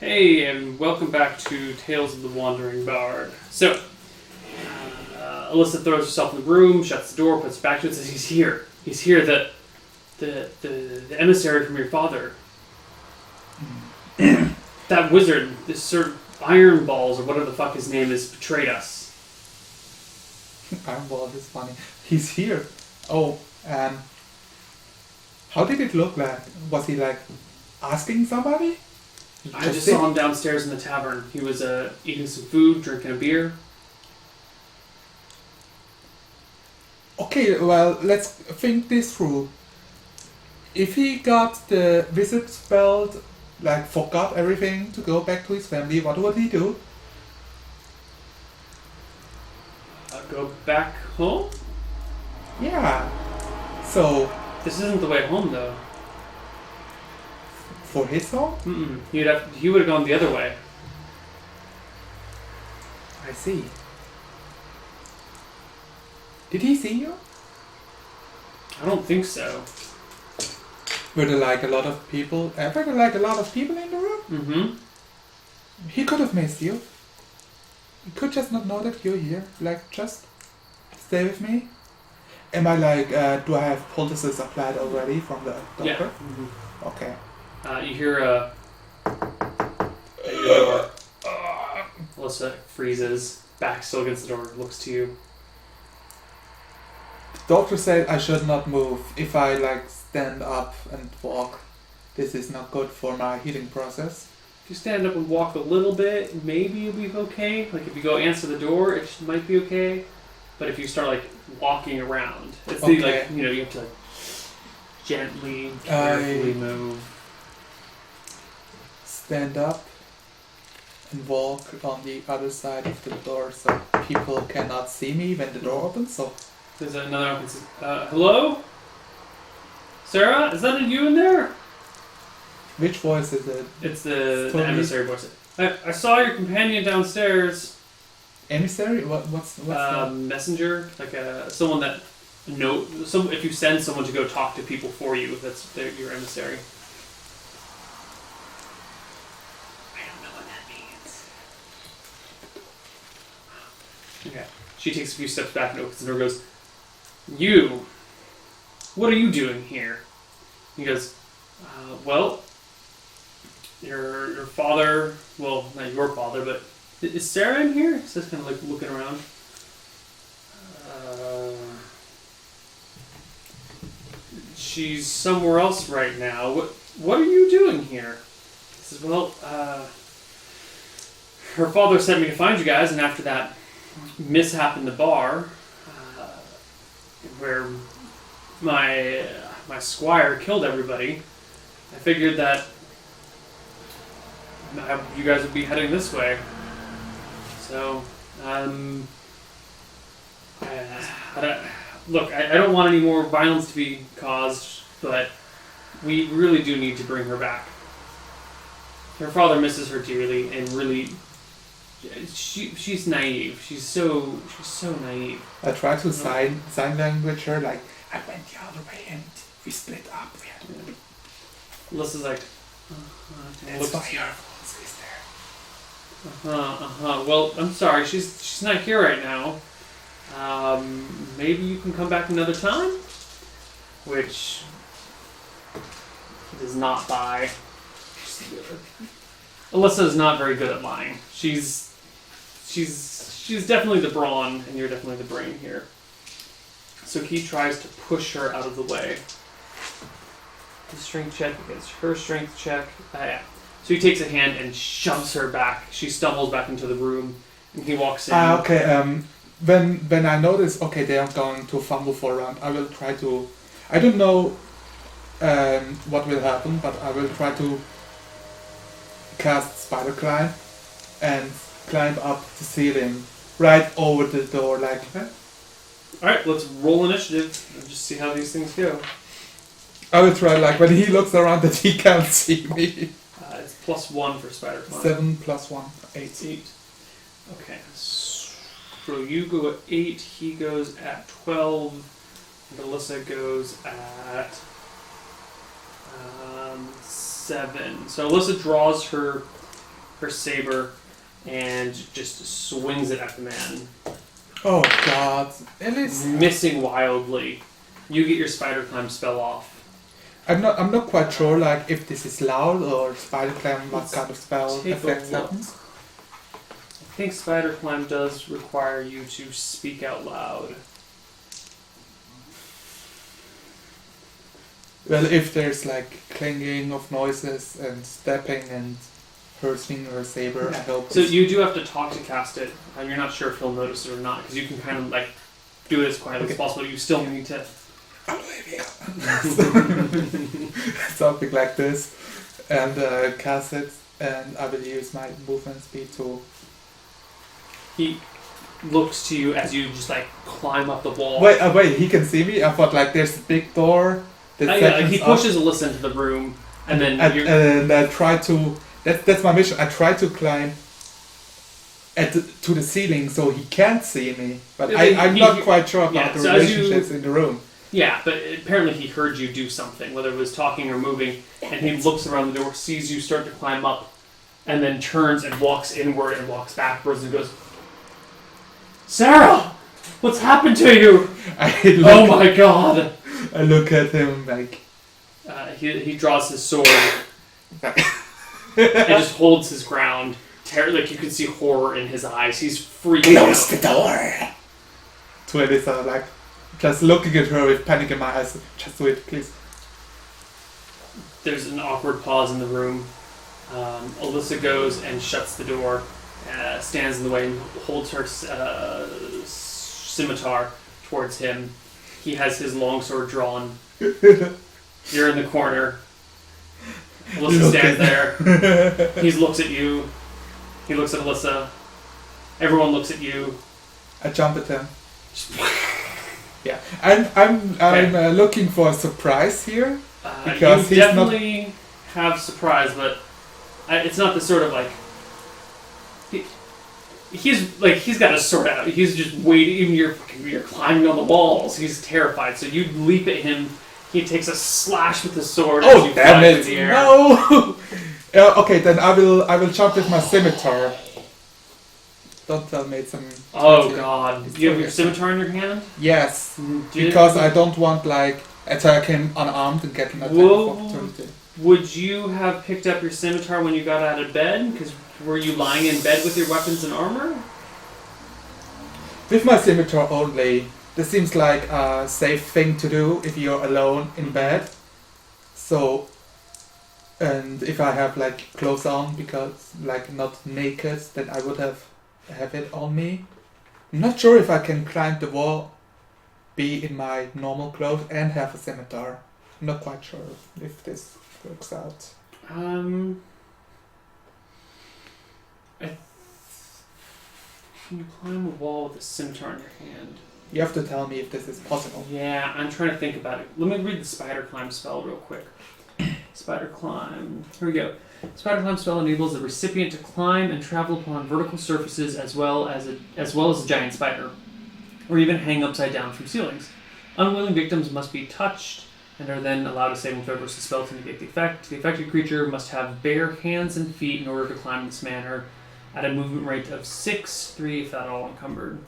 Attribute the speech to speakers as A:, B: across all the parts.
A: Hey, and welcome back to Tales of the Wandering Bard. So, Alyssa throws herself in the room, shuts the door, puts it back to it, and says, "He's here. He's here. The emissary from your father. That wizard, this Sir Iron Balls, or whatever the fuck his name is, betrayed us."
B: Iron Balls is funny. He's here. Oh, how did it look like? Was he like asking somebody?
A: I just saw him downstairs in the tavern. He was eating some food, drinking a beer.
B: Okay, well, let's think this through. If he got the wizard spell, like forgot everything to go back to his family, what would he do?
A: Go back home?
B: Yeah. So,
A: This isn't the way home, though.
B: for his home?
A: He would have gone the other way.
B: I see. Did he see you?
A: I don't think so.
B: Were there like a lot of people? Were there like a lot of people in the room?
A: Mm-hmm.
B: He could have missed you. He could just not know that you're here. Like, just stay with me. Am I like, do I have poultices applied already from the doctor?
A: Yeah. Mm-hmm.
B: Okay.
A: You hear at your door. Alyssa freezes, back still against the door, looks to you.
B: The doctor said I should not move. If I like stand up and walk, this is not good for my healing process.
A: If you stand up and walk a little bit, maybe you'll be okay. Like if you go answer the door, it might be okay. But if you start like walking around, it's
B: Okay.
A: like, you have to like gently, carefully move.
B: Stand up and walk on the other side of the door so people cannot see me when the door opens. So
A: There's another open. Hello? Sarah? Is that you in there?
B: which voice is it?
A: It's the
B: Totally.
A: emissary voice. I saw your companion downstairs.
B: Emissary? What's that?
A: Messenger, like someone that if you send someone to go talk to people for you, that's your emissary. I don't know what that means. Okay. She takes a few steps back and opens the door and goes, "You, what are you doing here?" He goes, "Well, your father, well, not your father, but is Sarah in here?" He says, kind of like looking around. She's somewhere else right now. What are you doing here? He says, "Well, her father sent me to find you guys, and after that mishap in the bar, where my squire killed everybody, I figured that you guys would be heading this way. So, I don't want any more violence to be caused, but we really do need to bring her back. Her father misses her dearly, and really, she's naive. She's so naive."
B: I try to sign language her like I went the other way and we split up.
A: Alyssa's like,
B: That's why your voice is there.
A: Well, I'm sorry, she's not here right now. Maybe you can come back another time? Which he does not buy. Alyssa is not very good at lying. She's definitely the brawn, and you're definitely the brain here. So he tries to push her out of the way. The strength check against her strength check. Yeah. So he takes a hand and shoves her back. She stumbles back into the room, and he walks in.
B: Okay. When I notice, okay, they are going to fumble for a round, I will try to. I don't know what will happen, but I will try to cast Spider Climb and climb up the ceiling right over the door, like.
A: Alright, let's roll initiative and just see how these things go.
B: I will try, like, when he looks around that he can't see me.
A: It's +1 for Spider Climb.
B: 7 plus 1, 8.
A: 8. Okay. So you go at 8, he goes at 12, and Alyssa goes at 7. So Alyssa draws her her saber and just swings it at the man.
B: Oh God, Ellis!
A: Missing wildly. You get your spider climb spell off.
B: I'm not quite sure like if this is loud or spider climb. What kind of spell
A: Take a
B: effects
A: look.
B: happens?
A: I think spider climb does require you to speak out loud.
B: Well, if there's like clanging of noises and stepping and her swinging her saber, I hope.
A: So you do have to talk to cast it, and you're not sure if he'll notice it or not, because you can kind of like do it as quietly as possible. You still need to.
B: Something like this, and cast it, and I will use my movement speed to.
A: He looks to you as you just like climb up the wall.
B: Wait, he can see me? I thought like there's a big door.
A: Yeah, he pushes Alyssa into the room, and then
B: and I try to. That's my mission. I try to climb to the ceiling so he can't see me. But I'm not quite sure about the relationships in the room.
A: Yeah, but apparently he heard you do something, whether it was talking or moving, and he looks around the door, sees you start to climb up, and then turns and walks inward and walks backwards and goes, "Sarah, what's happened to you?" Oh my God!
B: I look at him like...
A: he draws his sword and just holds his ground. Like you can see horror in his eyes. He's freaking out.
B: Close the door! To Elisa, like, just looking at her with panic in my eyes. Just do it, please.
A: There's an awkward pause in the room. Alyssa goes and shuts the door, stands in the way and holds her scimitar towards him. He has his longsword drawn. You're in the corner. Alyssa stands there. He looks at you. He looks at Alyssa. Everyone looks at you.
B: I jump at him. Yeah, I'm looking for a surprise here because
A: you definitely have surprise, but it's not the sort of like he's got his sword out. He's just waiting. Even you're climbing on the walls. He's terrified. So you leap at him. He takes a slash with his sword.
B: Oh
A: as you
B: damn
A: fly
B: it!
A: through the air.
B: No. Okay, then I will jump with my scimitar. Don't tell me it's some.
A: Oh God! You have your scimitar in your hand?
B: Yes, because I don't want like attacking unarmed and getting attack of opportunity.
A: Would you have picked up your scimitar when you got out of bed? Because were you lying in bed with your weapons and armor?
B: With my scimitar only, this seems like a safe thing to do if you're alone in bed. So, and if I have like clothes on, because like not naked, then I would have it on me. I'm not sure if I can climb the wall, be in my normal clothes and have a scimitar. I'm not quite sure if this works out.
A: Can you climb a wall with a scimitar in your hand?
B: You have to tell me if this is possible.
A: Yeah, I'm trying to think about it. Let me read the spider climb spell real quick. Spider climb. Here we go. Spider climb spell enables the recipient to climb and travel upon vertical surfaces as well as a giant spider, or even hang upside down from ceilings. Unwilling victims must be touched and are then allowed a saving throw versus spell to negate the effect. The affected creature must have bare hands and feet in order to climb in this manner at a movement rate of 6/3 if at all encumbered.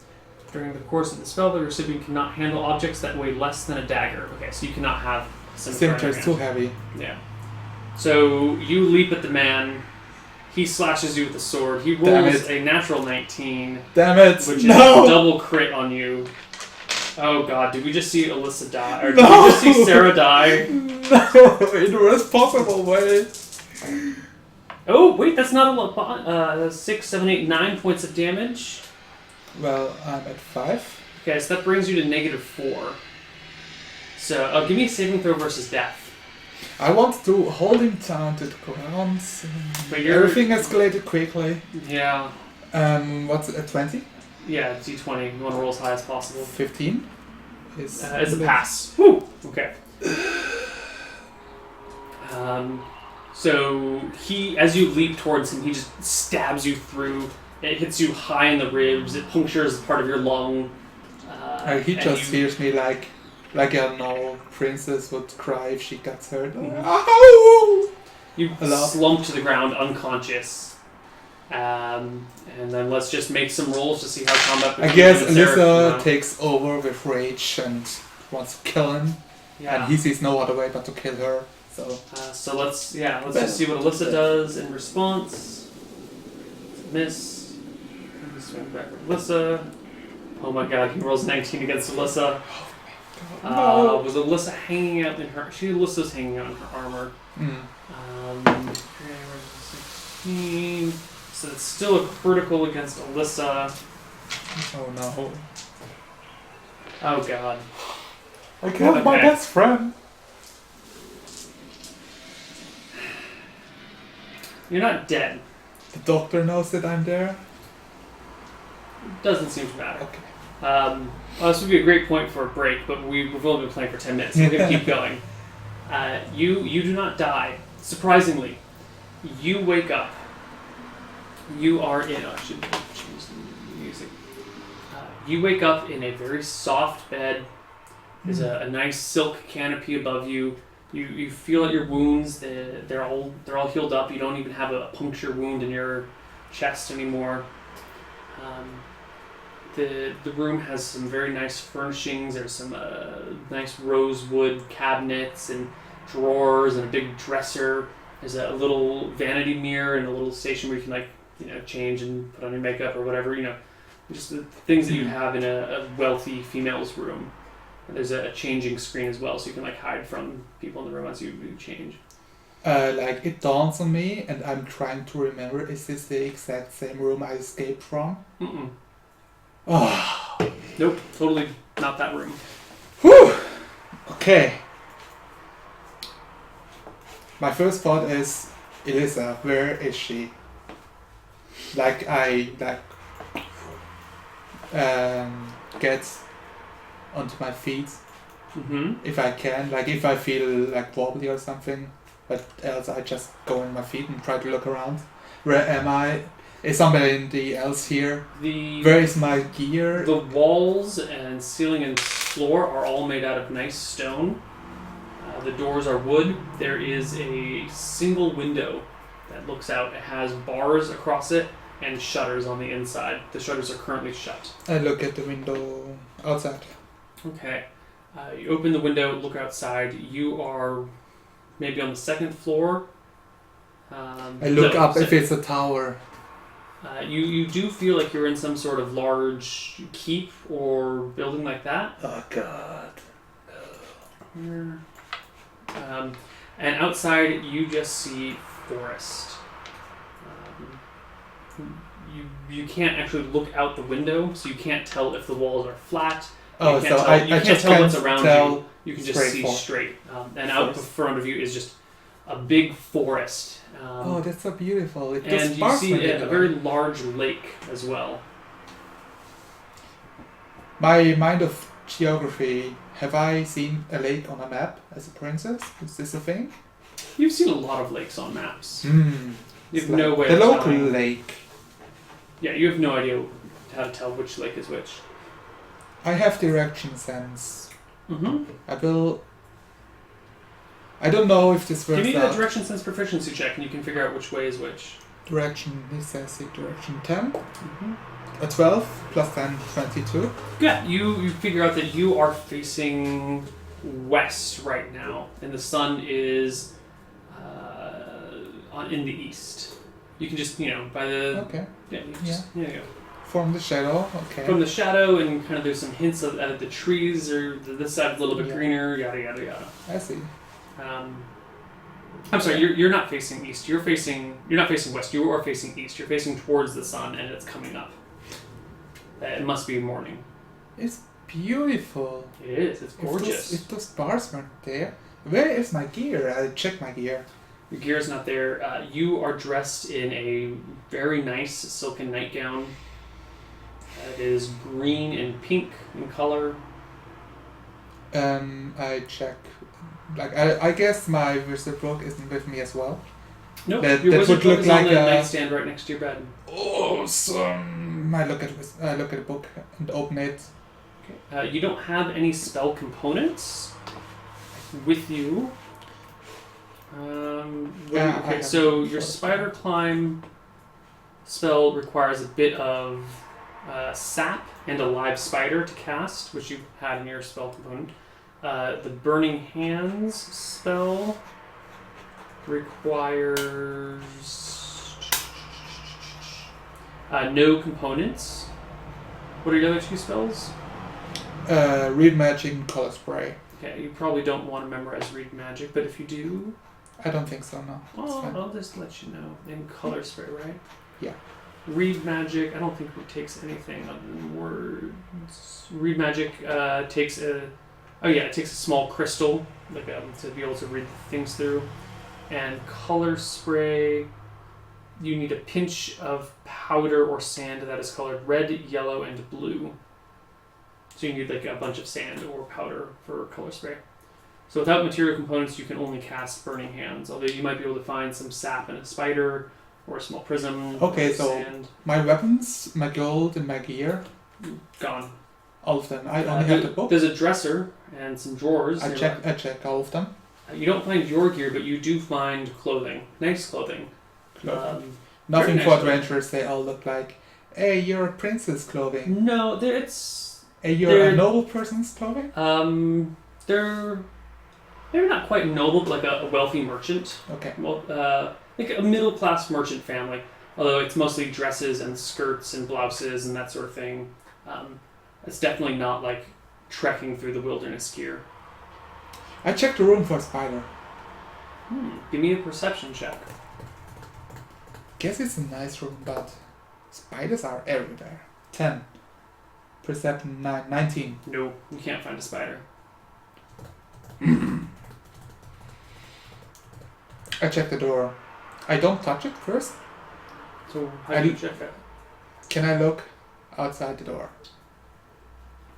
A: During the course of the spell, the recipient cannot handle objects that weigh less than a dagger. Okay, so you cannot have a
B: Scimitar is too heavy.
A: Yeah. So you leap at the man. He slashes you with a sword. He rolls a natural 19.
B: Damn it!
A: Which is a double crit on you. Oh God! Did we just see Alyssa die? Or did we just see Sarah die?
B: No, in the worst possible way.
A: Oh wait, that's not a lot. 6, 7, 8, 9 points of damage.
B: Well, I'm at 5.
A: Okay, so that brings you to -4. So give me a saving throw versus death.
B: I want to hold him down to the ground.
A: But
B: everything escalated quickly.
A: Yeah.
B: What's it, 20?
A: Yeah, D20. You want to roll as high as possible.
B: 15 is
A: a pass. Woo! Okay. So as you leap towards him, he just stabs you through. It hits you high in the ribs. It punctures part of your lung.
B: He just hears me like a normal princess would cry if she gets hurt.
A: Mm-hmm. You slump to the ground unconscious. And then let's just make some rolls to see how combat.
B: I guess
A: between you and Sarah
B: Alyssa
A: come out.
B: takes over with rage and wants to kill him,
A: Yeah.
B: and he sees no other way but to kill her.
A: So let's just see what Alyssa does in response. Miss. Let me swing back with Alyssa. Oh my god, he rolls 19 against Alyssa.
B: No.
A: Was Alyssa hanging out in her? Alyssa's hanging out in her armor.
B: Mm.
A: 16. So it's still a critical against Alyssa.
B: Oh no.
A: Oh god.
B: I killed my
A: Okay.
B: best friend.
A: You're not dead.
B: The doctor knows that I'm there.
A: Doesn't seem to matter.
B: Okay.
A: Well, this would be a great point for a break, but we've only been playing for 10 minutes, so we're going to keep going. You do not die. Surprisingly, you wake up. You are in... Oh, I should change the music. You wake up in a very soft bed. There's a nice silk canopy above you. You feel that your wounds, they're all healed up. You don't even have a puncture wound in your chest anymore. The room has some very nice furnishings. There's some nice rosewood cabinets and drawers and a big dresser. There's a little vanity mirror and a little station where you can change and put on your makeup or whatever, just the things that you have in a wealthy female's room. And there's a changing screen as well, so you can hide from people in the room as you change.
B: It dawns on me, and I'm trying to remember, is this the exact same room I escaped from?
A: Mm-mm.
B: Oh.
A: Nope, totally not that room.
B: Whew. Okay. My first thought is, Elisa, where is she? Get onto my feet
A: Mm-hmm.
B: if I can. If I feel wobbly or something, but else I just go on my feet and try to look around. Where am I? Is somebody else here? Where is my gear?
A: The walls and ceiling and floor are all made out of nice stone. The doors are wood. There is a single window that looks out. It has bars across it and shutters on the inside. The shutters are currently shut.
B: I look at the window outside.
A: Okay. You open the window, look outside. You are maybe on the second floor.
B: I look up if it's a tower.
A: You do feel like you're in some sort of large keep or building like that.
B: Oh god.
A: And outside you just see forest. You can't actually look out the window, so you can't tell if the walls are flat.
B: Oh,
A: You can't
B: so
A: tell,
B: I
A: you can't
B: just
A: tell what's
B: can't
A: around
B: tell
A: you. You can just see straight. And out in
B: Forest.
A: front of you is just a big forest.
B: Oh, that's so beautiful. It
A: And
B: just
A: you
B: sparks
A: see
B: when you
A: a
B: do
A: very
B: it.
A: large lake as well.
B: My mind of geography. Have I seen a lake on a map as a princess? Is this a thing?
A: You've seen a lot of lakes on maps.
B: Hmm.
A: You have no way
B: The
A: of
B: local
A: telling.
B: lake.
A: Yeah, you have no idea how to tell which lake is which.
B: I have direction sense.
A: Mm-hmm.
B: I don't know if this
A: Give
B: works
A: me the
B: out.
A: direction sense proficiency check, and you can figure out which way is which.
B: Direction, this says it, direction 10.
A: Mm-hmm.
B: A 12 plus 10, 22.
A: Yeah, you figure out that you are facing west right now, and the sun is in the east. You can just, by the...
B: Okay.
A: Yeah, you can just, there you go.
B: From the shadow, okay.
A: From the shadow, and kind of there's some hints of the trees, or this side's a little bit
B: Yeah.
A: greener, yada, yada, yada.
B: I see.
A: I'm sorry, you're not facing east. You're not facing west. You are facing east. You're facing towards the sun, and it's coming up. It must be morning.
B: It's beautiful.
A: It is. It's gorgeous.
B: If those bars weren't there. Where is my gear? I check my gear.
A: Your gear's not there. You are dressed in a very nice silken nightgown. It is green and pink in color.
B: I check. I guess my wizard book isn't with me as well.
A: Nope,
B: That
A: your wizard
B: would
A: book
B: look
A: is on
B: like
A: the
B: a-
A: nightstand right next to your bed.
B: Awesome. I look at the book and open it.
A: Okay. You don't have any spell components with you.
B: Yeah, I
A: Okay,
B: have
A: so
B: them.
A: your spider climb spell requires a bit of sap and a live spider to cast, which you had in your spell component. The Burning Hands spell requires no components. What are your other two spells?
B: Read Magic and Color Spray.
A: Okay, you probably don't want to memorize Read Magic, but if you do...
B: I don't think so, no. It's fine.
A: I'll just let you know. In Color Spray, right?
B: Yeah.
A: Read Magic, I don't think it takes anything other than words. Read Magic takes a... Oh yeah, it takes a small crystal, like to be able to read things through. And Color Spray, you need a pinch of powder or sand that is colored red, yellow, and blue. So you need like a bunch of sand or powder for Color Spray. So without material components, you can only cast Burning Hands, although you might be able to find some sap in a spider or a small prism.
B: Okay,
A: or
B: so
A: sand.
B: my weapons, my gold, and my gear,
A: Gone.
B: all of them. I only have the book.
A: There's a dresser and some drawers.
B: I check all of them.
A: You don't find your gear, but you do find clothing. Nice clothing.
B: Nothing
A: very
B: for
A: nice
B: adventurers. They all look like, hey, you're a princess clothing.
A: No, it's...
B: Hey, you're a noble person's clothing?
A: They're maybe not quite noble, but like a wealthy merchant.
B: Okay.
A: Well, like a middle-class merchant family. Although it's mostly dresses and skirts and blouses and that sort of thing. It's definitely not like trekking through the wilderness gear.
B: I checked the room for a spider.
A: Give me a perception check.
B: Guess it's a nice room, but spiders are everywhere. 10. Perception 9. 19.
A: No, you can't find a spider.
B: I check the door. I don't touch it first.
A: So how do you check it?
B: Can I look outside the door?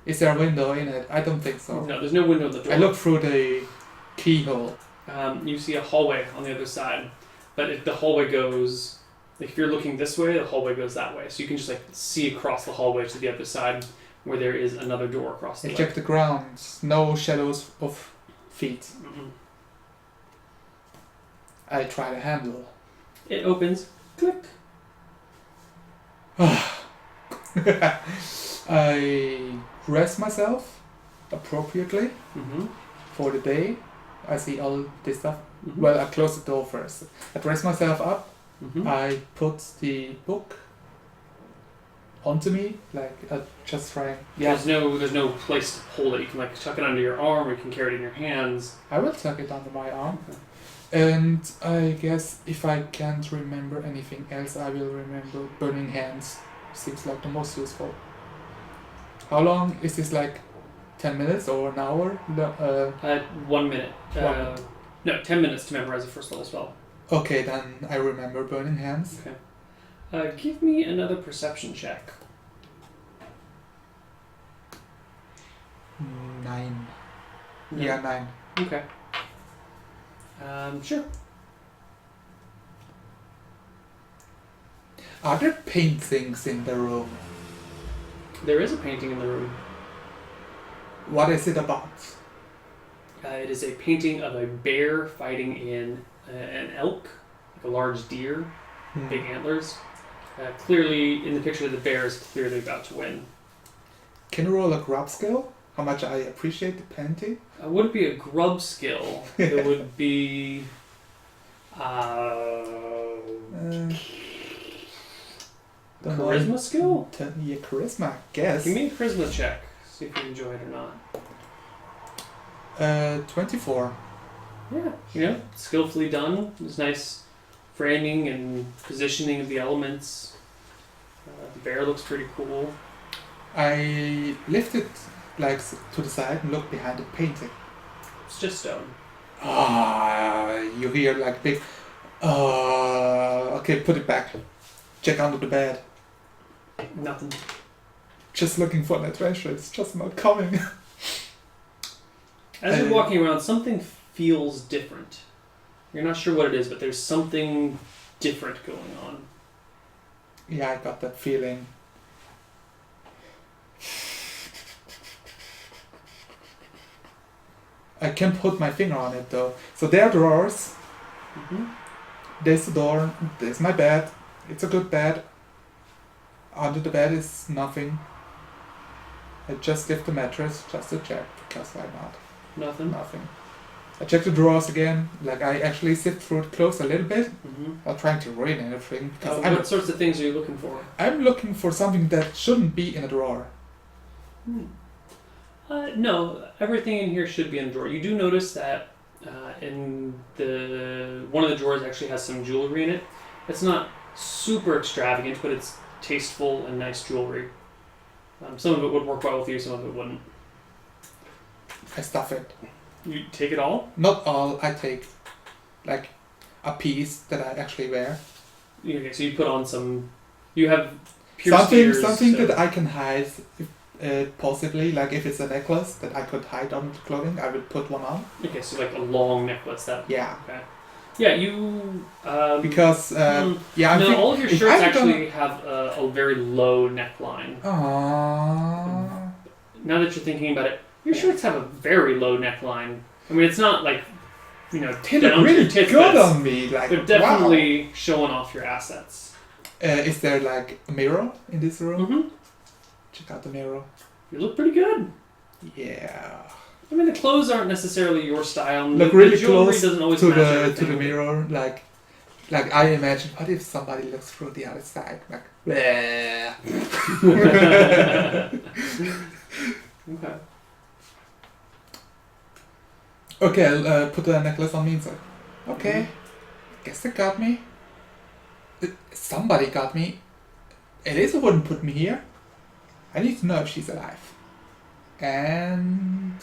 B: Is there a window in it? I don't think so.
A: No, there's no window in the door.
B: I look through the keyhole.
A: You see a hallway on the other side, but if the hallway goes, like if you're looking this way, the hallway goes that way. So you can just like see across the hallway to the other side, where there is another door across the way.
B: I check the ground. No shadows of feet.
A: Mm-mm.
B: I try the handle.
A: It opens. Click.
B: I dress myself appropriately for the day. I see all this stuff. Well, I close the door first. I dress myself up. I put the book onto me, like just trying. Yeah.
A: There's no place to hold it. You can like tuck it under your arm, or you can carry it in your hands.
B: I will tuck it under my arm. And I guess if I can't remember anything else, I will remember Burning Hands. Seems like the most useful. How long is this? Like 10 minutes or an hour?
A: 1 minute. No, 10 minutes to memorize a first level spell.
B: Okay, then I remember Burning Hands.
A: Okay. Give me another perception check.
B: 9.
A: No.
B: Yeah, 9.
A: Okay. Sure.
B: Are there paintings in the room?
A: There is a painting in the room.
B: What is it about?
A: It is a painting of a bear fighting in an elk, like a large deer, big antlers. Clearly, in the picture, the bear is clearly about to win.
B: Can you roll a grub skill? How much I appreciate the painting?
A: It wouldn't be a grub skill. It would be... charisma skill?
B: Yeah, charisma, I guess.
A: Give me a charisma check. See if you enjoy it or not.
B: 24.
A: Yeah, skillfully done. There's nice framing and positioning of the elements. The bear looks pretty cool.
B: I lift it like to the side and look behind the painting.
A: It's just stone.
B: You hear like big. Okay, put it back. Check under the bed.
A: Nothing.
B: Just looking for an adventure. It's just not coming.
A: As you're walking around, something feels different. You're not sure what it is, but there's something different going on.
B: Yeah, I got that feeling. I can't put my finger on it though. So there are drawers. There's the door. There's my bed. It's a good bed. Under the bed is nothing. I just lift the mattress just to check, because why not?
A: Nothing.
B: Nothing. I check the drawers again. Like I actually sift through the clothes a little bit. Not trying to ruin anything. Because
A: What sorts of things are you looking for?
B: I'm looking for something that shouldn't be in a drawer.
A: No, everything in here should be in a drawer. You do notice that in one of the drawers actually has some jewelry in it. It's not super extravagant, but it's tasteful and nice jewelry. Some of it would work well with you, some of it wouldn't.
B: I stuff it.
A: You take it all?
B: Not all. I take like a piece that I actually wear.
A: Okay, so you put on some. You have pierced ears,
B: something that I can hide. Possibly, like if it's a necklace that I could hide on the clothing, I would put one on.
A: Okay, so like a long necklace.
B: Yeah.
A: Okay. Yeah, you.
B: Because yeah,
A: no, all of your shirts actually have a very low neckline.
B: Aww.
A: Now that you're thinking about it, your shirts have a very low neckline. I mean, it's not like
B: They
A: down
B: look
A: to
B: really
A: your tits.
B: good on me. Like
A: they're definitely showing off your assets.
B: Is there like a mirror in this room?
A: Mm-hmm.
B: Check out the mirror.
A: You look pretty good.
B: Yeah.
A: I mean, the clothes aren't necessarily your style.
B: Look
A: the
B: really
A: jewelry
B: close
A: doesn't always
B: to
A: match
B: the
A: everything.
B: mirror. Like I imagine, what if somebody looks through the other side? Like, bleh.
A: Okay.
B: Okay, I'll put the necklace on me inside. Okay. Guess they got me. Somebody got me. Elisa wouldn't put me here. I need to know if she's alive. And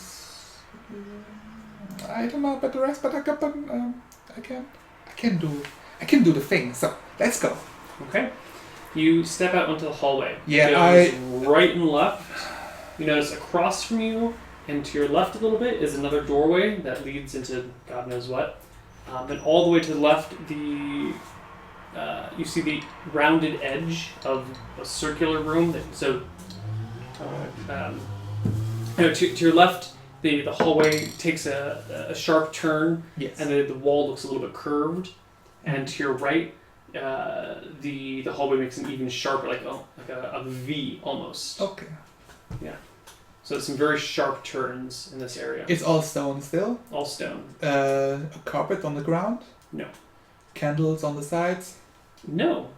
B: I don't know about the rest, but I can do the thing. So let's go.
A: Okay. You step out onto the hallway.
B: Yeah,
A: It goes right and left. You notice across from you and to your left a little bit is another doorway that leads into God knows what. And all the way to the left, you see the rounded edge of a circular room. To your left, the hallway takes a sharp turn,
B: Yes.
A: and the wall looks a little bit curved. And to your right, the hallway makes an even sharper, like a V almost.
B: Okay.
A: So some very sharp turns in this area.
B: It's all stone still.
A: All stone.
B: A carpet on the ground.
A: No.
B: Candles on the sides.
A: No.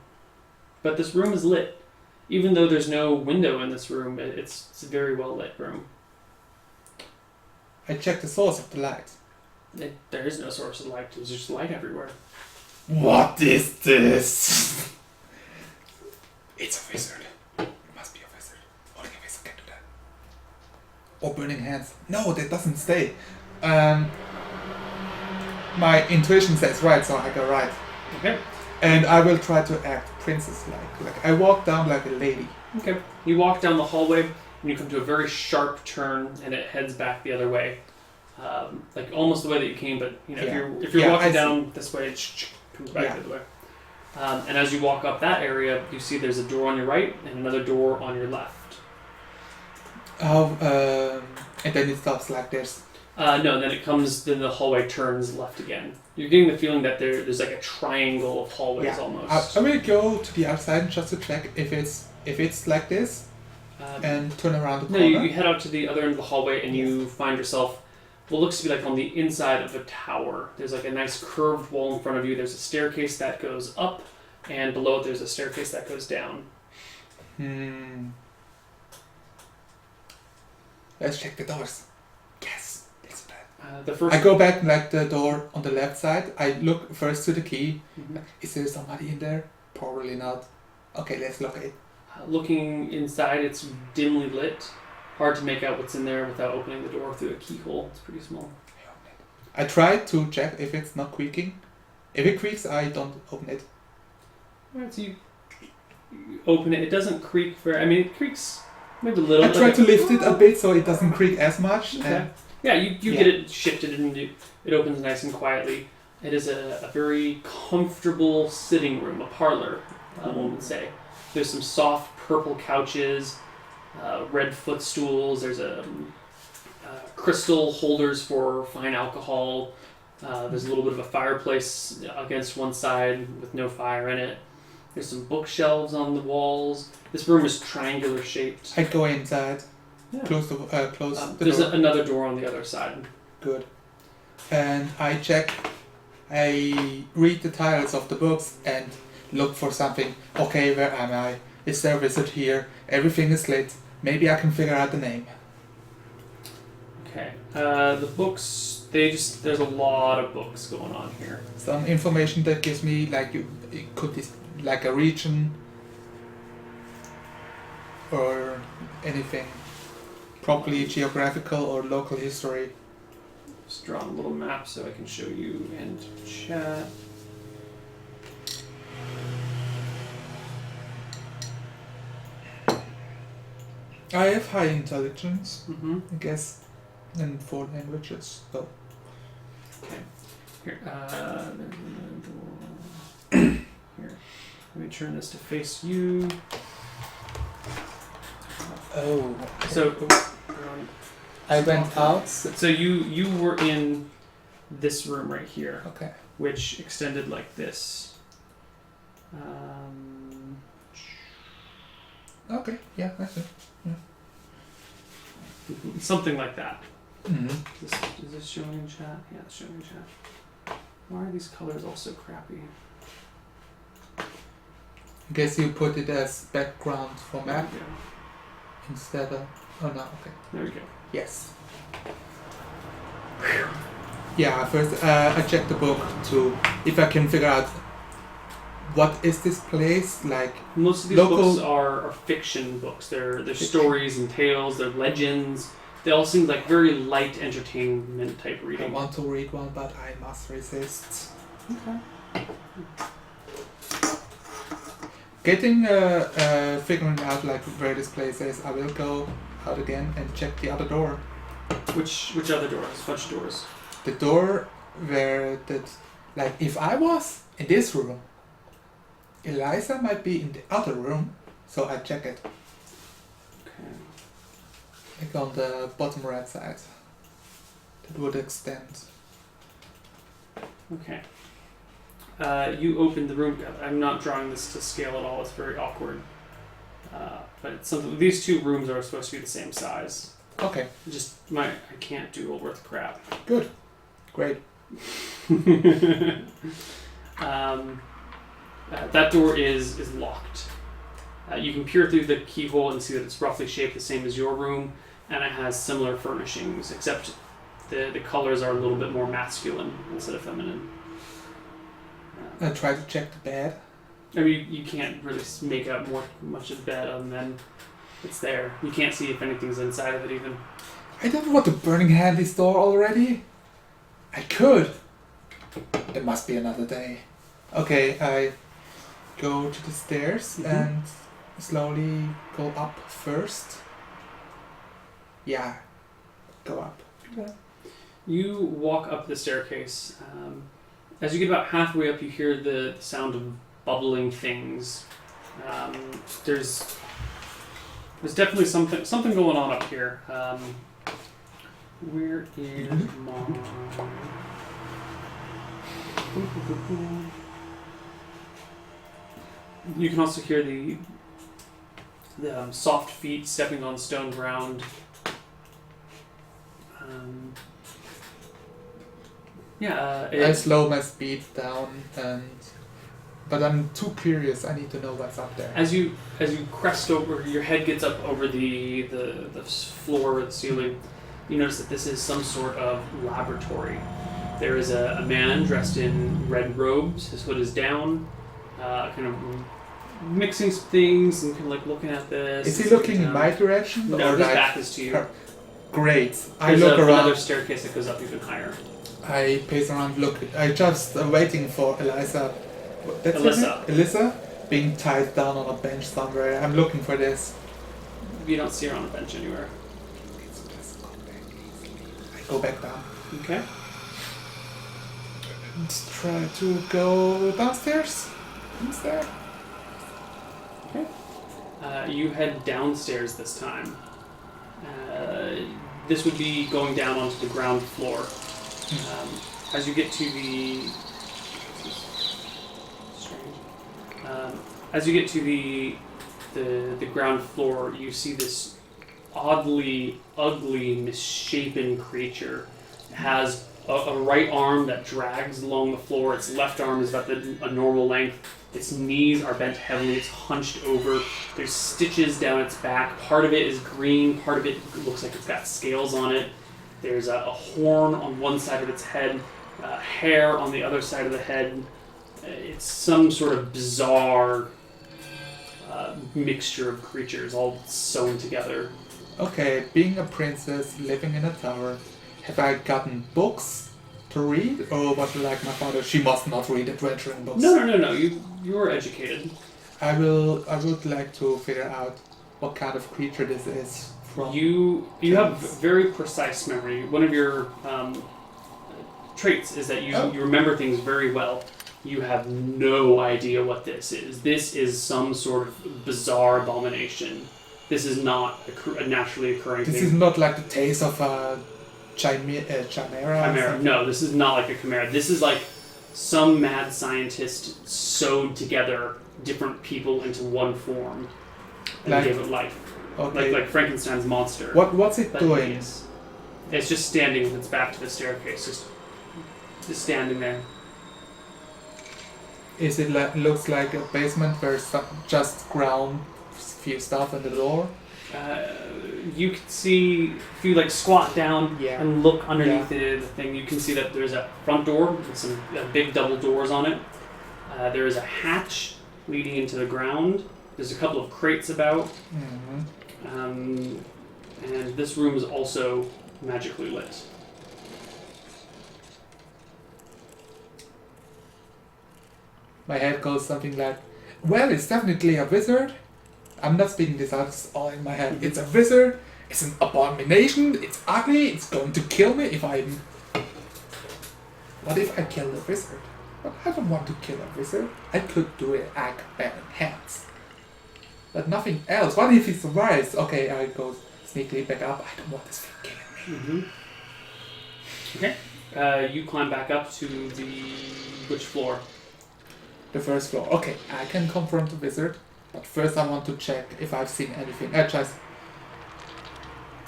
A: But this room is lit. Even though there's no window in this room, it's a very well lit room.
B: I checked the source of the light.
A: There is no source of light. There's just light everywhere.
B: What is this? It's a wizard. It must be a wizard. Only a wizard can do that. Or burning hands. No, that doesn't stay. My intuition says right, so I go right.
A: Okay.
B: And I will try to act princess-like. Like I walk down like a lady.
A: Okay. You walk down the hallway, and you come to a very sharp turn, and it heads back the other way. Like almost the way that you came, but if you're walking down this way, it comes back the other way. And as you walk up that area, you see there's a door on your right and another door on your left.
B: And then it stops like this.
A: No, then the hallway turns left again. You're getting the feeling that there's like a triangle of hallways almost.
B: I will go to the outside just to check if it's like this, and turn around the corner.
A: No, you head out to the other end of the hallway and you find yourself what looks to be like on the inside of a tower. There's like a nice curved wall in front of you. There's a staircase that goes up, and below it there's a staircase that goes down.
B: Let's check the doors. Yes.
A: I
B: I go back like the door on the left side. I look first to the key.
A: Mm-hmm.
B: Is there somebody in there? Probably not. Okay, let's look it.
A: Looking inside, it's dimly lit. Hard to make out what's in there without opening the door through a keyhole. It's pretty small.
B: I try to check if it's not creaking. If it creaks, I don't open it.
A: Alright, so you open it. It doesn't creak very... I mean, it creaks maybe a little.
B: I try to lift it a bit so it doesn't creak as much.
A: Okay. Yeah, you get it shifted and it opens nice and quietly. It is a very comfortable sitting room, a parlor, one would say. There's some soft purple couches, red footstools. There's crystal holders for fine alcohol. There's a little bit of a fireplace against one side with no fire in it. There's some bookshelves on the walls. This room is triangular shaped.
B: I go inside.
A: Yeah.
B: Close the
A: There's
B: door.
A: another door on the other side.
B: Good. And I check. I read the titles of the books and look for something. Okay, where am I? Is there a wizard here? Everything is lit. Maybe I can figure out the name.
A: Okay. The books, there's a lot of books going on here.
B: Some information that gives me it could be like a region or anything. Properly geographical or local history.
A: Just draw a little map so I can show you and chat.
B: I have high intelligence,
A: Mm-hmm.
B: I guess, in 4 languages. So
A: Okay. Here, there's another door. Here. Let me turn this to face you.
B: oh,
A: So,
B: I went out.
A: so you were in this room right here,
B: Okay.
A: which extended like this.
B: Okay. Yeah, that's it.
A: Something like that.
B: Mm-hmm.
A: Is this showing in chat? Yeah, it's showing in chat. Why are these colors all so crappy?
B: I guess you put it as background for map
A: Yeah.
B: instead of. Oh no. Okay.
A: There we go.
B: Yes. Yeah. First, I check the book to if I can figure out what is this place like.
A: Most of these
B: Local-
A: books are fiction books. They're stories and tales. They're legends. They all seem like very light entertainment type
B: I
A: reading.
B: want to read one, but I must resist.
A: Okay.
B: Getting figuring out like where this place is, I will go out again and check the other door.
A: Which other doors? Which doors?
B: The door where if I was in this room, Eliza might be in the other room, so I check it.
A: Okay.
B: Like on the bottom right side. That would extend.
A: Okay. You opened the room. I'm not drawing this to scale at all. It's very awkward. But it's something. These two rooms are supposed to be the same size.
B: Okay,
A: I can't do a worth crap.
B: good. Great.
A: That door is locked. You can peer through the keyhole and see that it's roughly shaped the same as your room, and it has similar furnishings, except the colors are a little bit more masculine instead of feminine.
B: I try to check the bed.
A: I mean, you can't really make out much of the bed other than it's there. You can't see if anything's inside of it even.
B: I don't want to burning hand this door already. I could. It must be another day. Okay, I go to the stairs and slowly go up first. Yeah, go up.
A: Okay. You walk up the staircase. As you get about halfway up, you hear the sound of bubbling things. There's definitely something going on up here. Where is my... You can also hear the soft feet stepping on stone ground.
B: I slow my speed down, but I'm too curious. I need to know what's up there.
A: As you crest over, your head gets up over the floor or the ceiling. You notice that this is some sort of laboratory. There is a man dressed in red robes. His hood is down, kind of mixing some things and kind of like looking at this.
B: Is he looking in my direction?
A: No,
B: or
A: his back is to you.
B: Great. I
A: There's
B: look around.
A: another staircase that goes up even higher.
B: I pace around, look. I just waiting for Eliza. That's her
A: Alyssa.
B: name? Alyssa being tied down on a bench somewhere. I'm looking for this.
A: You don't see her on a bench anywhere.
B: I go back down.
A: Okay.
B: Let's try to go downstairs. Who's there?
A: Okay. You head downstairs this time. This would be going down onto the ground floor. As you get to the... This is strange. As you get to the ground floor, you see this oddly ugly, misshapen creature. It has a right arm that drags along the floor. Its left arm is about a normal length. Its knees are bent heavily. It's hunched over. There's stitches down its back. Part of it is green. Part of it looks like it's got scales on it. There's a horn on one side of its head, hair on the other side of the head. It's some sort of bizarre mixture of creatures all sewn together.
B: Okay, being a princess living in a tower, have I gotten books to read, or was it like my father? She must not read adventuring books.
A: No. You were educated.
B: I would like to figure out what kind of creature this is from.
A: You have very precise memory. One of your traits is that you remember things very well. You have no idea what this is. This is some sort of bizarre abomination. This is not a naturally occurring thing.
B: This is not like the taste of a chimera.
A: Chimera. No, this is not like a chimera. This is like some mad scientist sewed together different people into one form and gave it life.
B: Okay.
A: Like Frankenstein's monster.
B: What's it doing?
A: It's just standing with its back to the staircase, just standing there.
B: Is it looks like a basement where just ground few stuff on the door?
A: You can see if you like squat down and look underneath the thing. You can see that there's a front door with some big double doors on it. There is a hatch leading into the ground. There's a couple of crates about, and this room is also magically lit.
B: My head goes something like, well, it's definitely a wizard. I'm not speaking this out, it's all in my head. It's a wizard, it's an abomination, it's ugly, it's going to kill me if I'm... What if I kill the wizard? But I don't want to kill a wizard. I could do it like bare hands. But nothing else. What if he survives? Okay, I go sneakily back up. I don't want this thing killing me.
A: Okay. You climb back up to which floor?
B: The first floor. Okay, I can confront the wizard, but first I want to check if I've seen anything. I just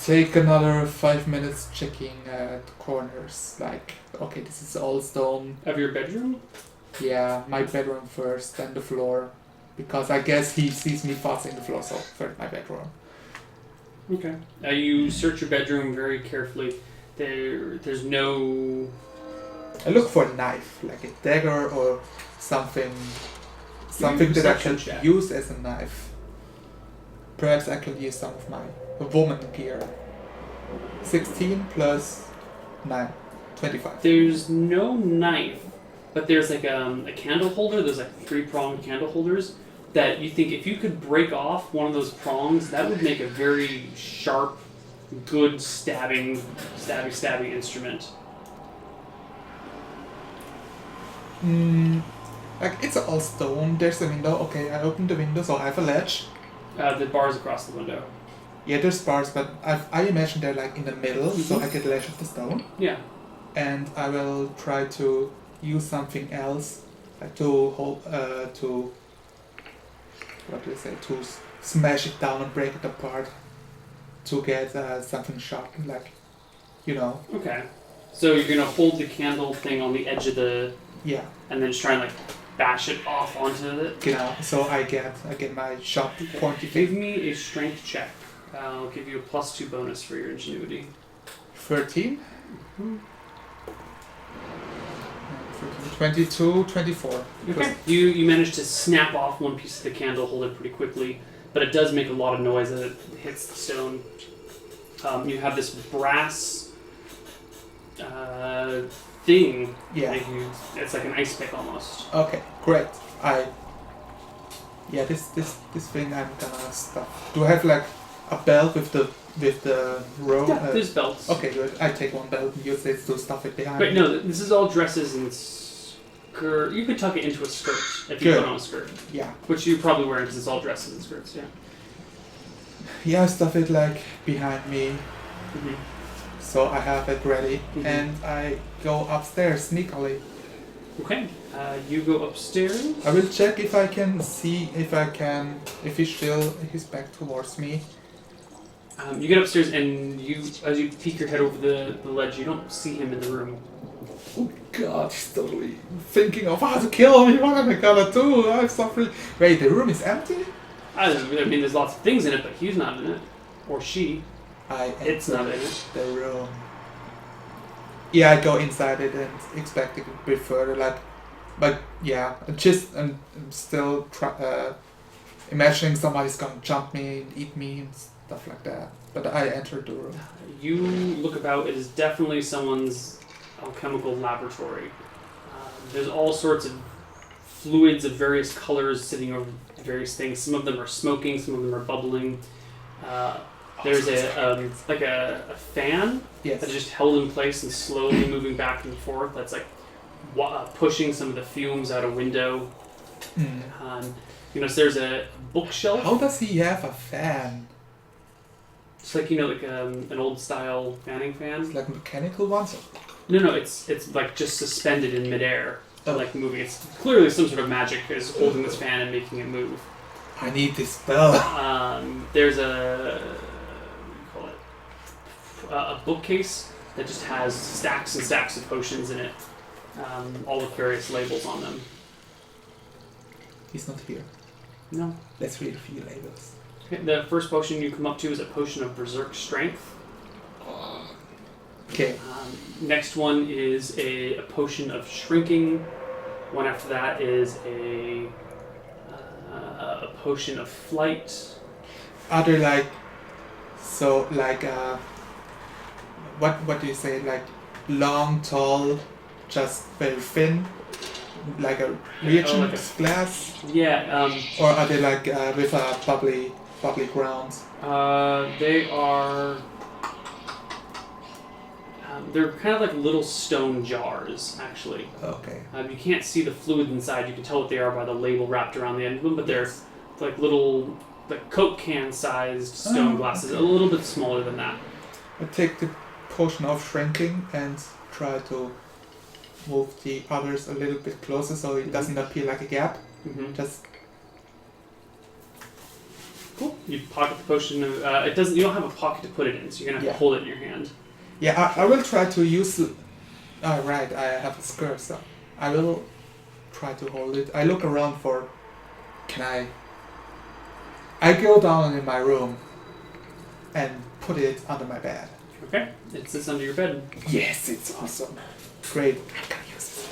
B: take another 5 minutes checking the corners. Like, okay, this is all stone.
A: Of your bedroom?
B: Yeah, my bedroom first, then the floor. Because I guess he sees me fussing the floor, so first my bedroom.
A: Okay. You search your bedroom very carefully. There's no...
B: I look for a knife, like a dagger or something that I can use as a knife. Perhaps I can use some of my woman gear. 16 plus 9, 25.
A: There's no knife, but there's like a candle holder. There's like 3-pronged candle holders that you think if you could break off one of those prongs, that would make a very sharp, good stabbing instrument.
B: Like, it's all stone, there's a window. Okay, I open the window, so I have a ledge.
A: The bar's across the window.
B: Yeah, there's bars, but I imagine they're like in the middle, so I get the ledge of the stone.
A: Yeah.
B: And I will try to use something else, like to hold, to smash it down and break it apart, to get something sharp, like, you know.
A: Okay. So you're gonna hold the candle thing on the edge of the...
B: Yeah.
A: And then just try and like bash it off onto it.
B: Genau. So I get my sharp pointy
A: Give
B: thing.
A: me a strength check. I'll give you a +2 bonus for your ingenuity.
B: 13. 22, 24.
A: Okay. You manage to snap off one piece of the candle, hold it pretty quickly, but it does make a lot of noise as it hits the stone. You have this brass thing.
B: Yeah.
A: It's like an ice pick almost.
B: Okay, great. This thing I'm gonna stop. Do I have like a belt with the rope?
A: Yeah, there's belts.
B: Okay, good. I take one belt and use it to stuff it behind.
A: Wait, no, this is all dresses and skirt. You could tuck it into a skirt if you
B: Good.
A: put on a skirt.
B: Yeah.
A: Which you're probably wearing because it's all dresses and skirts, yeah.
B: Yeah, I stuff it like behind me.
A: Mm-hmm.
B: So I have it ready,
A: Mhm.
B: and I go upstairs sneakily.
A: Okay. You go upstairs.
B: I will check if I can see if he's back towards me.
A: You get upstairs, and as you peek your head over the ledge, you don't see him in the room.
B: Oh God, he's totally thinking of how to kill me. What am I gonna do? I'm suffering. Wait, the room is empty?
A: I mean, there's lots of things in it, but he's not in it. Or she. It's not in it.
B: The room. Yeah, I go inside it and expect it a bit further, but yeah, I'm still imagining somebody's gonna jump me and eat me and stuff like that. But I entered the room.
A: You look about, it is definitely someone's alchemical laboratory. There's all sorts of fluids of various colors sitting over various things. Some of them are smoking, some of them are bubbling. There's a fan that's just held in place and slowly moving back and forth. That's like pushing some of the fumes out a window. So there's a bookshelf.
B: How does he have a fan?
A: It's like an old style fanning fan.
B: It's like mechanical ones.
A: No, it's like just suspended in midair, like moving. It's clearly some sort of magic is holding this fan and making it move.
B: I need this spell.
A: There's a bookcase that just has stacks and stacks of potions in it, all with various labels on them.
B: He's not here.
A: No.
B: Let's read a few labels.
A: Okay, the first potion you come up to is a potion of berserk strength.
B: Okay.
A: Next one is a potion of shrinking. One after that is a potion of flight.
B: Are there what do you say, like long, tall, just very thin, like a reagent glass?
A: Yeah.
B: Or are they with a bubbly ground?
A: They are. They're kind of like little stone jars, actually.
B: Okay.
A: You can't see the fluid inside. You can tell what they are by the label wrapped around the end of them, but they're like little, like Coke can-sized stone glasses, a little bit smaller than that.
B: I take the potion of shrinking and try to move the others a little bit closer so it doesn't appear like a gap. Just
A: cool. You pocket the potion. It doesn't. You don't have a pocket to put it in, so you're gonna have to hold it in your hand.
B: Yeah, I will try to use. Right, I have a skirt, so I will try to hold it. I look around for. I go down in my room and put it under my bed.
A: Okay, it sits under your bed.
B: Yes, it's awesome. Great, I'm gonna use this.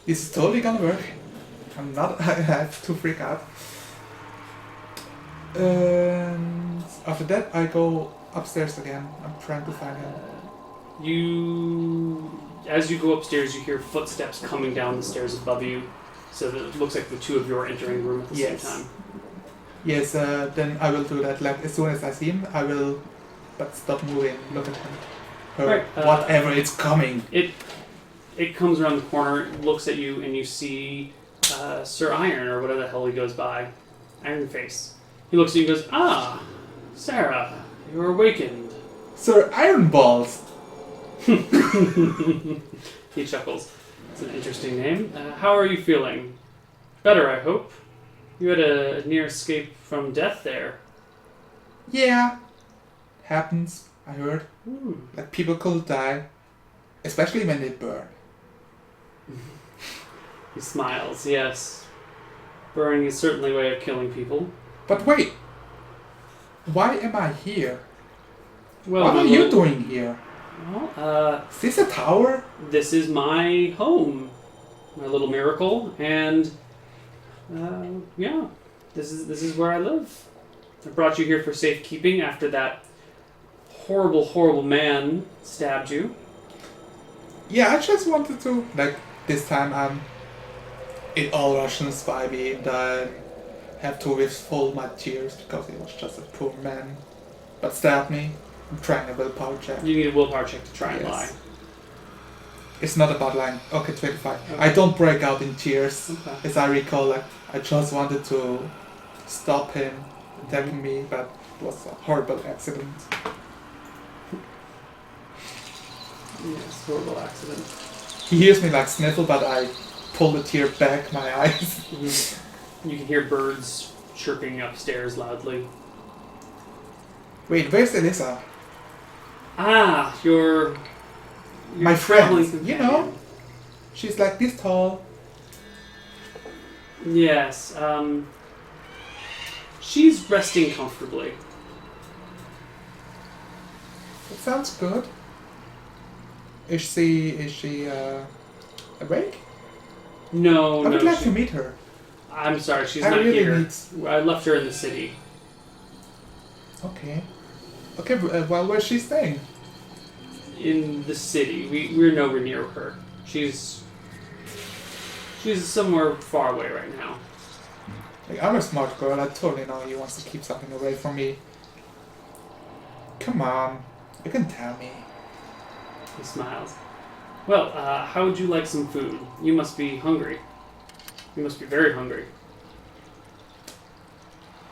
B: This is totally gonna work. I have to freak out. And after that, I go upstairs again. I'm trying to find him.
A: As you go upstairs, you hear footsteps coming down the stairs above you. So that it looks like the two of you are entering the room at the same time.
B: Yes, then I will do that. Like as soon as I see him, I will, but stop moving. Look at him. Or whatever it's coming.
A: It comes around the corner, looks at you, and you see Sir Iron or whatever the hell he goes by, Iron Face. He looks at you and goes, "Ah, Sarah, you are awakened."
B: Sir Iron Balls.
A: He chuckles. It's an interesting name. How are you feeling? Better, I hope. You had a near escape from death there.
B: Yeah, happens. I heard.
A: Ooh.
B: Like people could die, especially when they burn.
A: He smiles. Yes, burning is certainly a way of killing people.
B: But wait, why am I here?
A: Well,
B: what are you doing here?
A: Well,
B: is this a tower?
A: This is my home, my little miracle, and yeah, this is where I live. I brought you here for safekeeping after that horrible man stabbed you.
B: Yeah, I just wanted to, like, this time I'm in all Russians by me and I have to withhold my tears because he was just a poor man. But stabbed me. I'm trying a willpower check.
A: You need a willpower check to try and lie.
B: It's not about lying. Okay, 25. Okay. I don't break out in tears.
A: Okay.
B: As I recall, like, I just wanted to stop him attacking me, but it was a horrible accident.
A: Yes, horrible accident.
B: He hears me like sniffle, but I pull the tear back my eyes.
A: You can hear birds chirping upstairs loudly.
B: Wait, where's Elisa?
A: Ah, your
B: My
A: traveling
B: friend. You know,
A: companion.
B: she's like this tall.
A: Yes, she's resting comfortably.
B: That sounds good. Is she awake?
A: No,
B: I would
A: no,
B: like to meet her.
A: I'm sorry, she's
B: I
A: not
B: really
A: here.
B: need-
A: I left her in the city.
B: Okay. Okay, well, where's she staying?
A: In the city. We're nowhere near her. She's somewhere far away right now.
B: Like, I'm a smart girl. I totally know he wants to keep something away from me. Come on, you can tell me.
A: He smiles. Well, how would you like some food? You must be hungry. You must be very hungry.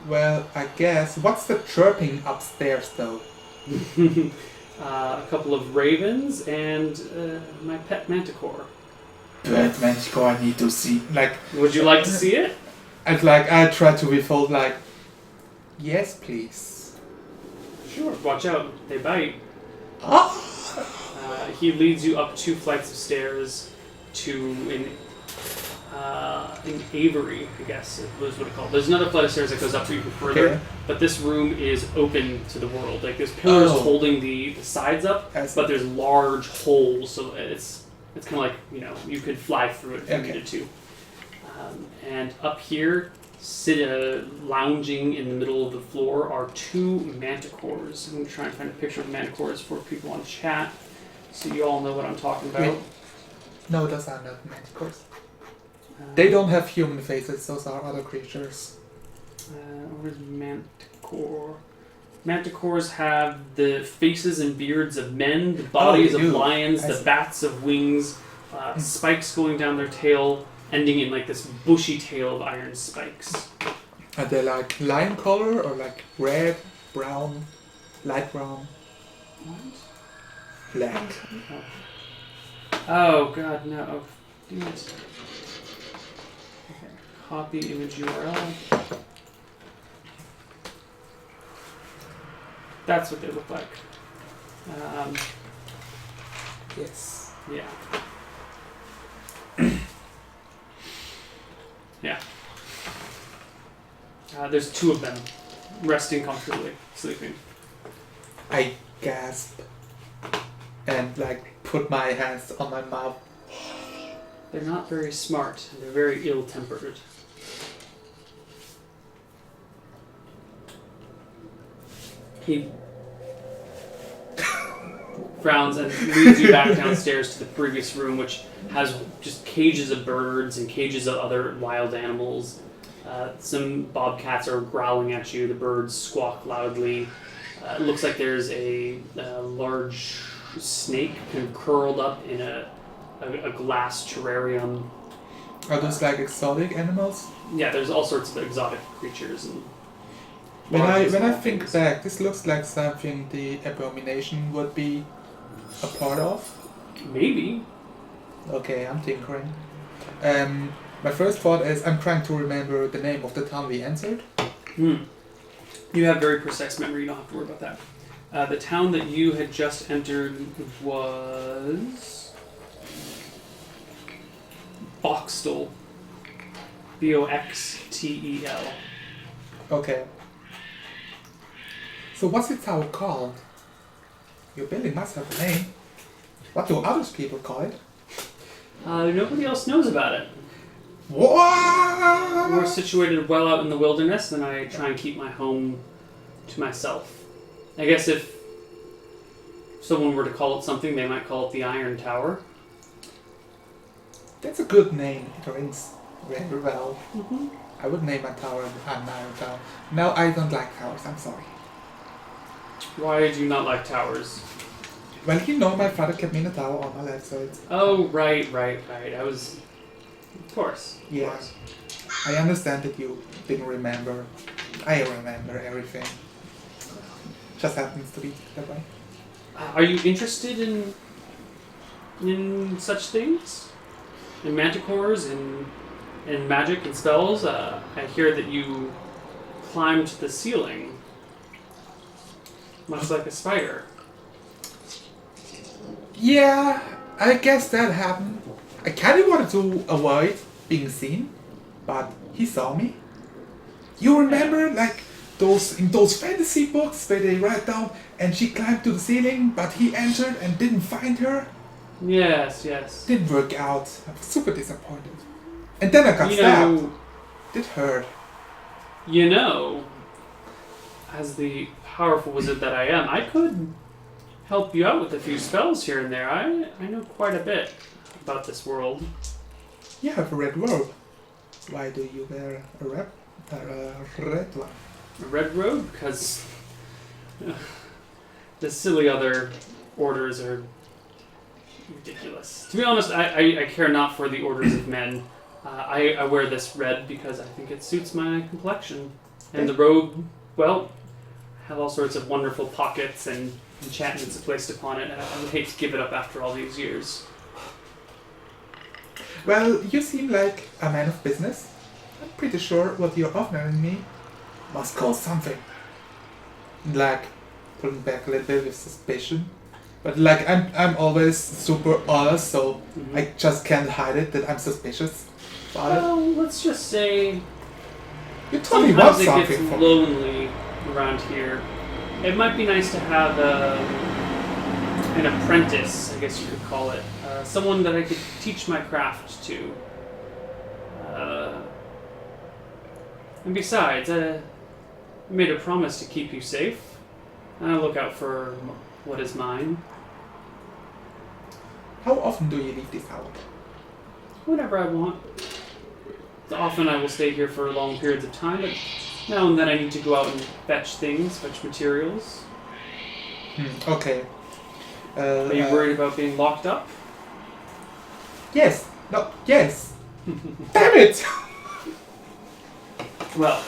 B: Well, I guess. What's the chirping upstairs, though?
A: A couple of ravens and my pet manticore.
B: Pet Manticore, I need to see. Like,
A: Would you like to see it?
B: I try to withhold, like, yes, please.
A: Sure. Watch out. They bite.
B: Oh!
A: He leads you up 2 flights of stairs to an aviary, I guess is what it's called. There's another flight of stairs that goes up even further,
B: Okay.
A: but this room is open to the world. Like there's pillars
B: Oh.
A: holding the sides up,
B: I see.
A: but there's large holes, so it's kind of like you could fly through it if you
B: Okay.
A: needed to. And up here, lounging in the middle of the floor are 2 manticores. I'm gonna try and find a picture of manticores for people on chat, so you all know what I'm talking about.
B: Wait. No, those are not Manticores. They don't have human faces. Those are other creatures.
A: Where's Manticore? Manticores have the faces and beards of men, the bodies
B: they
A: of
B: do.
A: lions,
B: I
A: the
B: see.
A: bats of wings, spikes going down their tail, ending in like this bushy tail of iron spikes.
B: Are they like lion color or like red, brown, light brown, black?
A: Oh god, no. Damn it. Okay. Copy image URL. That's what they look like.
B: Yes.
A: Yeah. Yeah. There's 2 of them, resting comfortably, sleeping.
B: I gasp and like put my hands on my mouth.
A: They're not very smart. They're very ill-tempered. He frowns and leads you back downstairs to the previous room, which has just cages of birds and cages of other wild animals. Some bobcats are growling at you. The birds squawk loudly. It looks like there's a large snake kind of curled up in a glass terrarium.
B: Are those like exotic animals?
A: Yeah, there's all sorts of exotic creatures and.
B: When
A: large
B: I
A: and small
B: think
A: things.
B: back, this looks like something the abomination would be a part of.
A: Maybe.
B: Okay, I'm tinkering. My first thought is I'm trying to remember the name of the town we entered.
A: You have very precise memory. You don't have to worry about that. The town that you had just entered was Boxtel. Boxtel.
B: Okay. So what's the town called? Your building must have a name. What do other people call it?
A: Nobody else knows about it.
B: What?
A: We're situated well out in the wilderness, and I try and keep my home to myself. I guess if someone were to call it something, they might call it the Iron Tower.
B: That's a good name. It rings very well.
A: Mm-hmm.
B: I would name my tower an Iron Tower. No, I don't like towers. I'm sorry.
A: Why do you not like towers?
B: Well, you know, my father kept me in a tower all my life, so it's...
A: Oh, right. I was... Of course. Of
B: Yeah.
A: course.
B: I understand that you didn't remember. I remember everything. Just happens to be that way.
A: Are you interested in in such things? In manticores, in magic and spells? I hear that you climbed the ceiling, much like a spider.
B: Yeah, I guess that happened. I kind of wanted to avoid being seen, but he saw me. You remember, like, those fantasy books where they write down, and she climbed to the ceiling, but he entered and didn't find her?
A: Yes, yes.
B: Didn't work out. I was super disappointed. And then I got
A: You
B: stabbed.
A: know,
B: It hurt.
A: you know, as the powerful wizard that I am, I could help you out with a few spells here and there. I know quite a bit about this world.
B: You have a red robe. Why do you wear a red one?
A: A red robe? Because the silly other orders are ridiculous. To be honest, I care not for the orders of men. I wear this red because I think it suits my complexion. And the robe, well, have all sorts of wonderful pockets and enchantments placed upon it, and I would hate to give it up after all these years.
B: Well, you seem like a man of business. I'm pretty sure what you're offering me must cost something. Like, pulling back a little bit with suspicion. But like, I'm always super honest, so I just can't hide it that I'm suspicious about it.
A: Well, let's just say
B: You totally want
A: sometimes it
B: something
A: gets
B: from me.
A: lonely around here. It might be nice to have an apprentice, I guess you could call it. Someone that I could teach my craft to. And besides, I made a promise to keep you safe. And I look out for what is mine.
B: How often do you leave this house?
A: Whenever I want. Often I will stay here for long periods of time, but now and then I need to go out and fetch things, fetch materials.
B: Okay.
A: Are you worried about being locked up?
B: Yes. No. Yes. Damn it!
A: Well,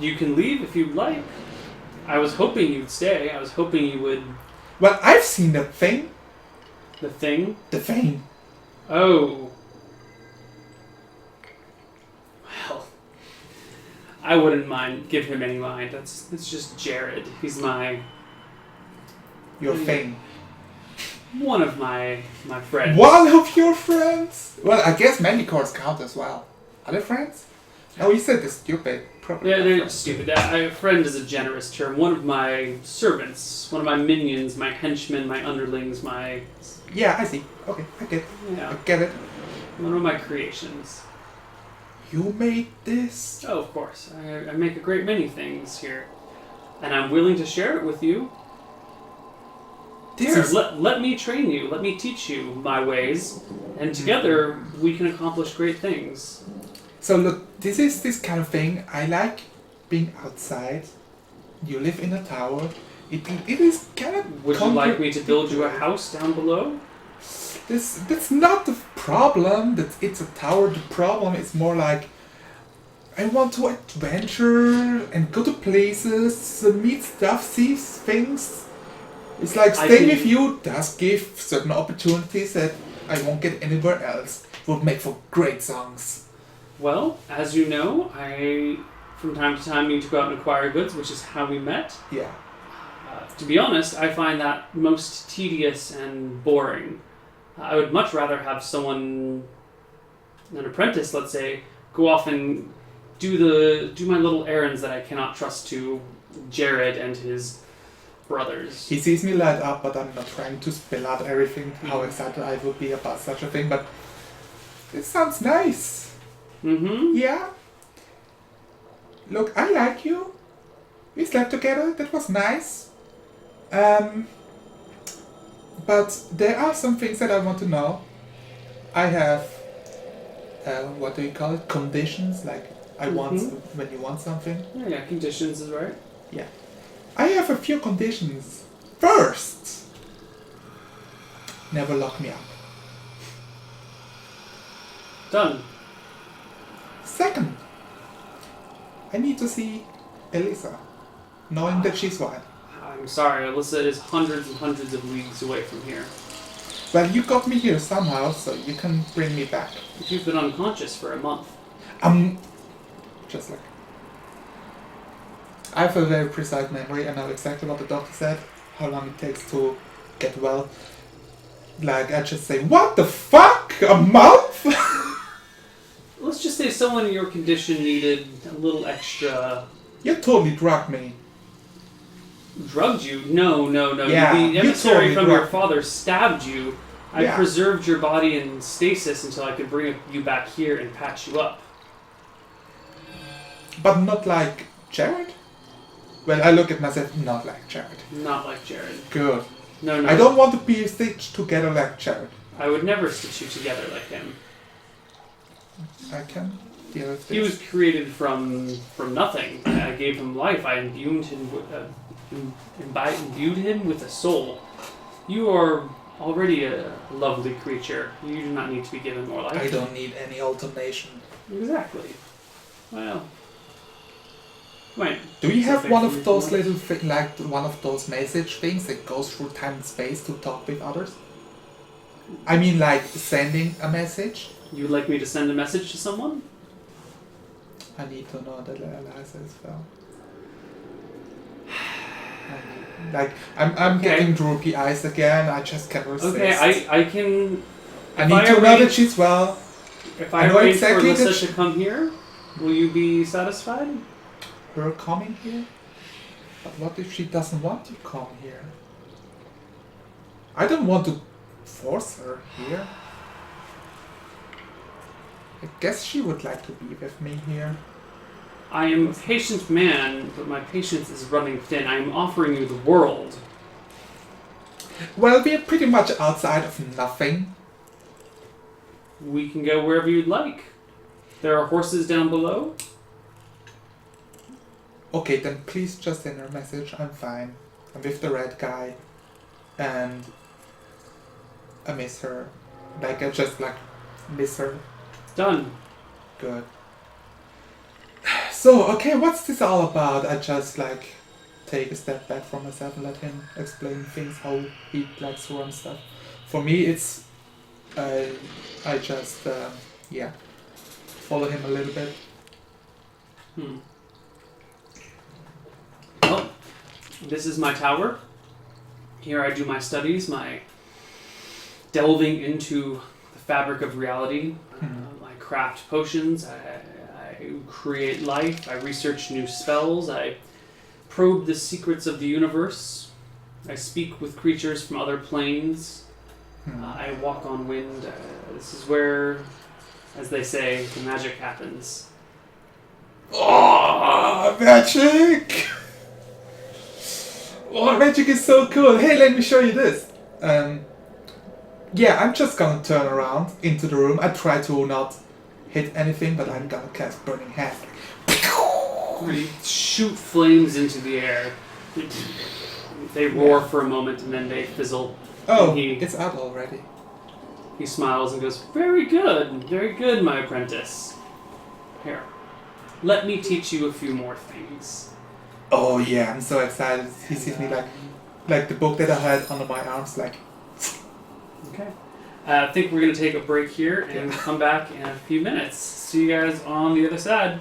A: you can leave if you'd like. I was hoping you'd stay. I was hoping you would...
B: Well, I've seen the thing.
A: The thing?
B: The thing.
A: Oh. Well, I wouldn't mind give him any mind. That's just Jared. He's my...
B: Your thing.
A: One of my friends.
B: One of your friends? Well, I guess manticores count as well. Are they friends? Oh, you said they're stupid. Probably.
A: Yeah, they're stupid. A friend is a generous term. One of my servants, one of my minions, my henchmen, my underlings, my...
B: Yeah, I see. Okay, I get it.
A: One of my creations.
B: You made this?
A: Oh, of course. I make a great many things here. And I'm willing to share it with you. Let me train you. Let me teach you my ways. And together, we can accomplish great things.
B: So look, this is this kind of thing. I like being outside. You live in a tower. It is kind of...
A: Would you like me to build you a house down below?
B: That's not the problem. That it's a tower. The problem is more like I want to adventure and go to places, meet stuff, see things. It's like staying with you does give certain opportunities that I won't get anywhere else. It would make for great songs.
A: Well, as you know, I from time to time need to go out and acquire goods, which is how we met.
B: Yeah.
A: To be honest, I find that most tedious and boring. I would much rather have someone, an apprentice, let's say, go off and do my little errands that I cannot trust to Jared and his brothers.
B: He sees me light up, but I'm not trying to spill out everything, how excited I would be about such a thing, but it sounds nice.
A: Mm-hmm.
B: Yeah. Look, I like you. We slept together, that was nice. But there are some things that I want to know. I have, what do you call it? Conditions, like I want, when you want something.
A: Yeah, conditions is right.
B: Yeah. I have a few conditions. First, never lock me up.
A: Done.
B: Second, I need to see Elisa, knowing that she's white.
A: I'm sorry, Alyssa is hundreds and hundreds of leagues away from here.
B: Well, you got me here somehow, so you can bring me back.
A: You've been unconscious for a month.
B: Just like... I have a very precise memory. I know exactly what the doctor said, how long it takes to get well. Like, I just say, what the fuck? A month?
A: Let's just say someone in your condition needed a little extra...
B: You totally drugged me.
A: Drugged you? No.
B: Yeah,
A: the emissary from your
B: drugged
A: father stabbed you. I
B: Yeah.
A: preserved your body in stasis until I could bring you back here and patch you up.
B: But not like Jared? Well, I look at myself, not like Jared.
A: Not like Jared.
B: Good.
A: No.
B: I don't want to be stitched together like Jared.
A: I would never stitch you together like him.
B: I can deal with this.
A: He was created from nothing. I gave him life. I imbued him with a soul. You are already a lovely creature. You do not need to be given more life.
B: I don't need any alternation.
A: Exactly. Well. Wait.
B: Do you have one of
A: Something
B: those
A: more?
B: little like one of those message things that goes through time and space to talk with others? I mean, like sending a message.
A: You would like me to send a message to someone?
B: I need to know that Eliza as well. Like I'm
A: Okay.
B: getting droopy eyes again. I just can't resist.
A: Okay, I can.
B: I
A: if
B: need
A: I
B: to know that
A: arrange-
B: she's well.
A: If
B: I
A: I
B: know
A: arrange
B: exactly
A: for
B: that
A: Alyssa to come here, will you be satisfied?
B: Her coming here. But what if she doesn't want to come here? I don't want to force her here. I guess she would like to be with me here.
A: I am a patient man, but my patience is running thin. I am offering you the world.
B: Well, we're pretty much outside of nothing.
A: We can go wherever you'd like. There are horses down below.
B: Okay, then please just send her a message. I'm fine. I'm with the red guy. And I miss her. Like, I just, miss her.
A: Done.
B: Good. So, okay, what's this all about? I just, take a step back from myself and let him explain things, how he likes to run stuff. For me, it's... I just, follow him a little bit.
A: Well, this is my tower. Here I do my studies, my delving into the fabric of reality. I craft potions, I create life, I research new spells, I probe the secrets of the universe, I speak with creatures from other planes, I walk on wind. This is where, as they say, the magic happens.
B: Oh, magic! Oh, magic is so cool. Hey, let me show you this. Yeah, I'm just gonna turn around into the room. I try to not hit anything, but I'm gonna cast Burning Hand.
A: You shoot flames into the air. They roar for a moment and then they fizzle.
B: Oh,
A: And
B: it's out already.
A: he smiles and goes, very good, my apprentice. Here, let me teach you a few more things.
B: Oh yeah, I'm so excited. He sees me like the book that I had under my arms,
A: Okay. I think we're going to take a break here and come back in a few minutes. See you guys on the other side.